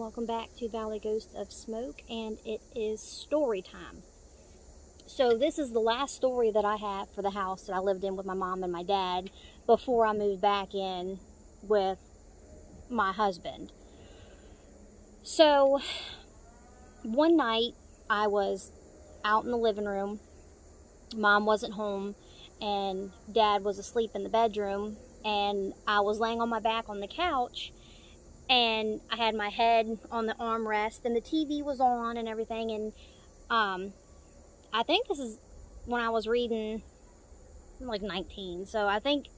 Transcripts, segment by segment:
welcome back to Valley Ghost of Smoke, and it is story time. So this is the last story that I have for the house that I lived in with my mom and my dad before I moved back in with my husband. So one night I was out in the living room. Mom wasn't home and Dad was asleep in the bedroom, and I was laying on my back on the couch, and I had my head on the armrest, and the TV was on and everything, and I think this is when I was reading, I'm like 19, so I think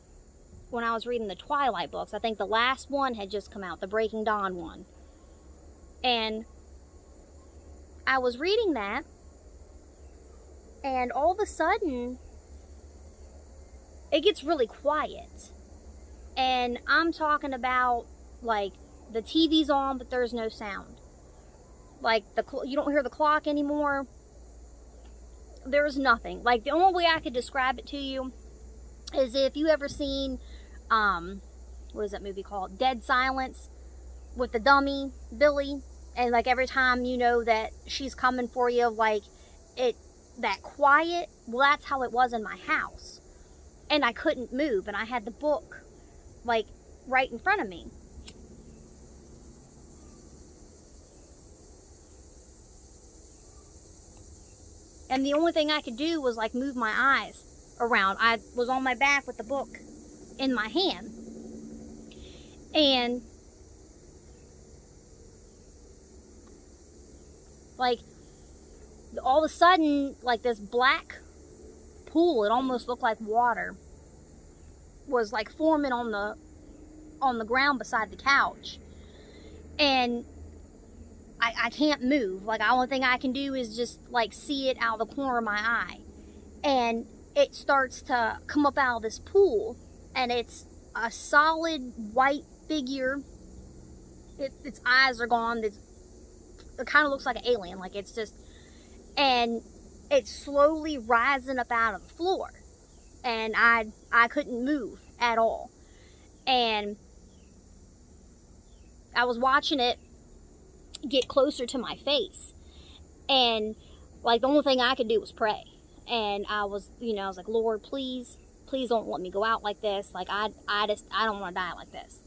when I was reading the Twilight books, I think the last one had just come out, the Breaking Dawn one, and I was reading that, and all of a sudden, it gets really quiet, and I'm talking about, like, the TV's on, but there's no sound. Like, you don't hear the clock anymore. There's nothing. Like, the only way I could describe it to you is if you ever seen, what is that movie called? Dead Silence, with the dummy, Billy, and, like, every time you know that she's coming for you, like, that quiet, well, that's how it was in my house. And I couldn't move, and I had the book, like, right in front of me. And the only thing I could do was, like, move my eyes around. I was on my back with the book in my hand. And, like, all of a sudden, like, this black pool, it almost looked like water, was, like, forming on the ground beside the couch. And I can't move. Like, the only thing I can do is just, like, see it out of the corner of my eye. And it starts to come up out of this pool, and it's a solid white figure. Its eyes are gone. It kind of looks like an alien. Like, it's just, and it's slowly rising up out of the floor. And I couldn't move at all. And I was watching it get closer to my face, and, like, the only thing I could do was pray. And I was, I was like, Lord, please don't let me go out like this. Like, I don't want to die like this.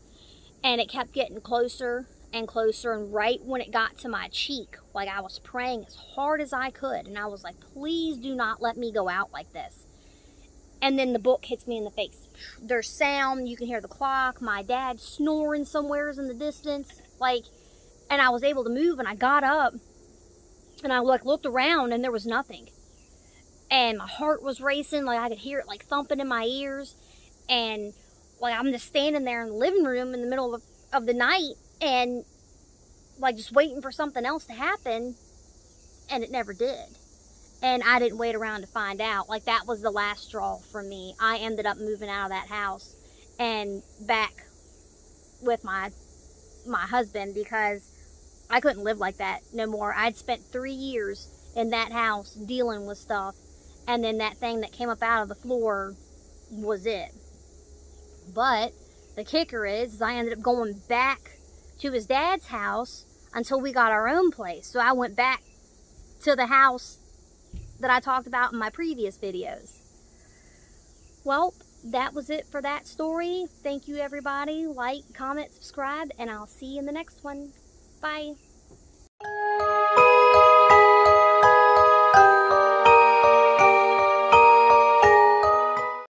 And it kept getting closer and closer, and right when it got to my cheek, like, I was praying as hard as I could, and I was like, please do not let me go out like this. And then the book hits me in the face. There's sound, you can hear the clock, my dad snoring somewheres in the distance, like, and I was able to move, and I got up, and I, like, looked around, and there was nothing. And my heart was racing, like, I could hear it, like, thumping in my ears, and, like, I'm just standing there in the living room in the middle of the night, and, like, just waiting for something else to happen, and it never did. And I didn't wait around to find out. Like, that was the last straw for me. I ended up moving out of that house and back with my husband, because I couldn't live like that no more. I'd spent 3 years in that house dealing with stuff, and then that thing that came up out of the floor was it. But the kicker is I ended up going back to his dad's house until we got our own place. So I went back to the house that I talked about in my previous videos. Well, that was it for that story. Thank you, everybody. Like, comment, subscribe, and I'll see you in the next one. Bye.